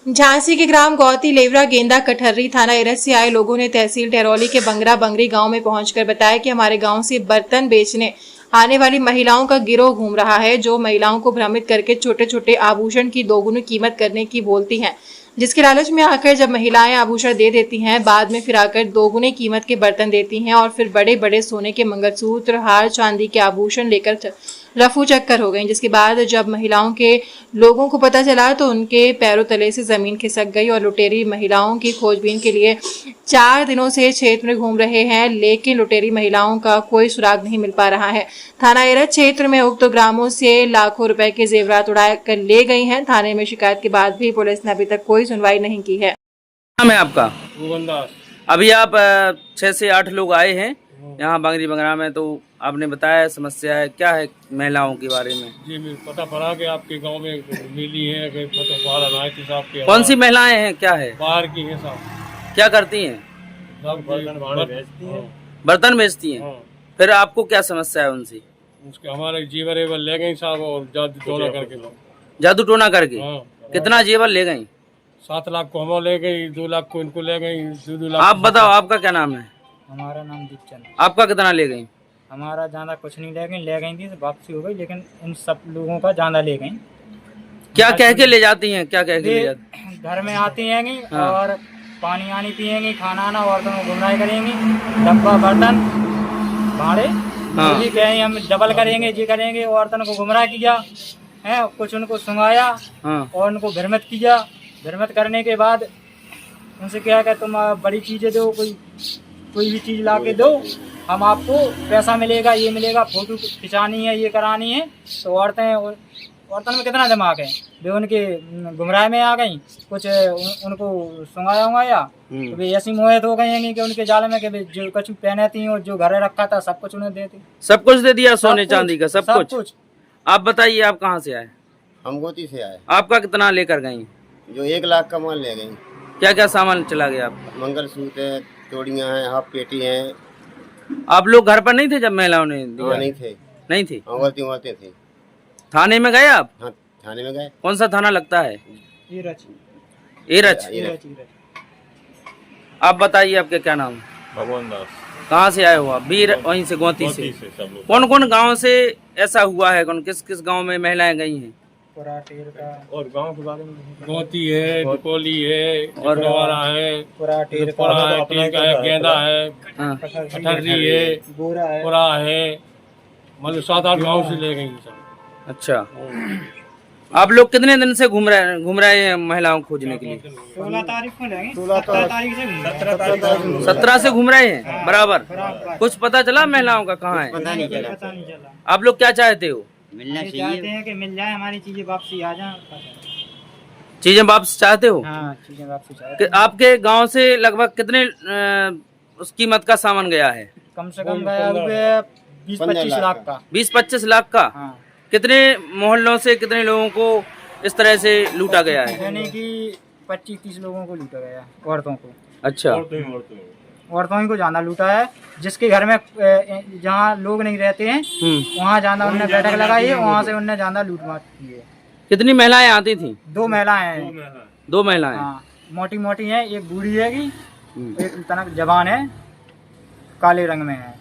झांसी के ग्राम गौती लेवरा गेंदा कठर्री थाना एरस से आए लोगों ने तहसील टहरौली के बंगरा बंगरी गांव में पहुंचकर बताया कि हमारे गांव से बर्तन बेचने आने वाली महिलाओं का गिरोह घूम रहा है, जो महिलाओं को भ्रमित करके छोटे छोटे आभूषण की दोगुनी कीमत करने की बोलती हैं, जिसके लालच में आकर जब महिलाएं आभूषण दे देती हैं, बाद में फिर आकर दोगुने कीमत के बर्तन देती हैं और फिर बड़े बड़े सोने के मंगलसूत्र, हार, चांदी के आभूषण लेकर रफू चक्कर हो गई। जिसके बाद जब महिलाओं के लोगों को पता चला तो उनके पैरों तले से जमीन खिसक गई और लुटेरी महिलाओं की खोजबीन के लिए 4 दिनों से क्षेत्र में घूम रहे हैं, लेकिन लुटेरी महिलाओं का कोई सुराग नहीं मिल पा रहा है। थाना एरस क्षेत्र में उक्त ग्रामों से लाखों रुपए के जेवरात उड़ा कर ले गई हैं। थाने में शिकायत के बाद भी पुलिस ने अभी तक कोई सुनवाई नहीं की है। नाम है आपका? गोविंदास। अभी आप 6 से 8 लोग आए हैं यहाँ बंगरी बंगरा में, तो आपने बताया समस्या है, क्या है महिलाओं के बारे में? जी मुझे पता पड़ा कि आपके गांव में मिली है कि पता बाहर अनाज थी साहब के। कौन सी महिलाएं हैं, क्या है? बाहर की है साहब। क्या करती हैं? सब बर्तन बेचती है। बर्तन बेचती हैं। हाँ। फिर आपको क्या समस्या है उनसे? उसके हमारे जीवर एवर ले गई साहब और जादू टोना करके लो। जादू टोना करके? हाँ। कितना जेवर ले गई? 7 लाख को हमें ले गई, 2 लाख को इनको ले गई, 2 लाख। आप बताओ, आपका क्या नाम है? हमारा नाम दीपचंद। आपका कितना ले गई? हमारा ज्यादा कुछ नहीं ले गई थी, वापसी हो गई, लेकिन इन सब लोगों का ज्यादा ले गई। क्या कह के ले जाती हैं? क्या कह के ले जाती? घर में आती हैं हाँ। और पानी आनी पियेंगी, खाना आना, औरतों को गुमराह करेंगी, डब्बा बर्तन भाड़े हाँ। जी कहेंगे, हम डबल करेंगे, जी करेंगे। औरतों को गुमराह किया है, कुछ उनको सुंघाया हाँ। और उनको भ्रमित किया। भ्रमित करने के बाद उनसे क्या कि तुम बड़ी चीजें दो, कोई भी चीज ला के दो, हम आपको पैसा मिलेगा, ये मिलेगा, फोटो खिंचानी है, ये करानी है। तो औरतों में कितना दिमाग है, वे उनके गुमराह में आ गई, कुछ उनको सुंगाया तो वे ऐसी मोहित हो गई हैं कि उनके जाल में कि जो कुछ पहने थी और जो घर रखा था सब कुछ उन्हें देती। सब कुछ दे दिया? सोने चांदी का सब कुछ? आप बताइए, आप कहाँ से आए? हम गोती से आए। आपका कितना लेकर गई? जो 1 लाख का माल ले गई। क्या क्या सामान चला गया आपका? मंगलसूत्र है, चूड़ियाँ हैं, हाफ पेटी हैं। आप लोग घर पर नहीं थे जब महिलाओं ने दिया? हाँ, नहीं थे। नहीं थी? औरतें थे। थाने में गए आप? हाँ, थाने में गए। कौन सा थाना लगता है? एरच। आप बताइए, आपके क्या नाम है? भगवान दास। कहाँ से आए हो आप? भी वहीं से, गोती से? सब लोग। कौन कौन गांव से ऐसा हुआ है? कौन किस किस गांव में महिलाएं गई हैं? और गांव के बारे में गोती है, दुकोली है, और डोरा है, पुराटेर पुरा है, टीक है, गेंदा है, हाँ। कठर्री है, पुरा है, मतलब 7-8 गांव से ले गई सब। अच्छा, आप लोग कितने दिन से घूम रहे हैं महिलाओं को खोजने के लिए? 16 तारीख को लेंगे, 17 तारीख से 17 से घूम रहे हैं बराबर। कुछ पता चला महिलाओं का कहाँ है? पता नहीं चला। आप लोग क्या चाहते हो? मिलना चाहिए, चाहते हैं कि मिल जाए, हमारी चीजें वापसी आ जाए। चीजें वापस चाहते हो? हाँ, चीजें वापसी चाहते हैं। आपके गांव से लगभग कितने उस कीमत का सामान गया है? कम से कम गया हुए 20-25 लाख का। 20-25 लाख का? हाँ। कितने मोहल्लों से कितने लोगों को इस तरह से लूटा गया है? यानी कि 25-30 लोगों को लूटा गया है, औरतों को। अच्छा, औरतों ही को ज्यादा लूटा है। जिसके घर में जहाँ लोग नहीं रहते हैं वहाँ ज्यादा उनने बैठक लगाई है, वहाँ से उनने ज्यादा लूटमार की है। कितनी महिलाएं आती थी? 2 महिलाएं हैं। 2 महिलाएं? हाँ, मोटी मोटी है, एक बूढ़ी हैगी, एक तनक जवान है, काले रंग में है।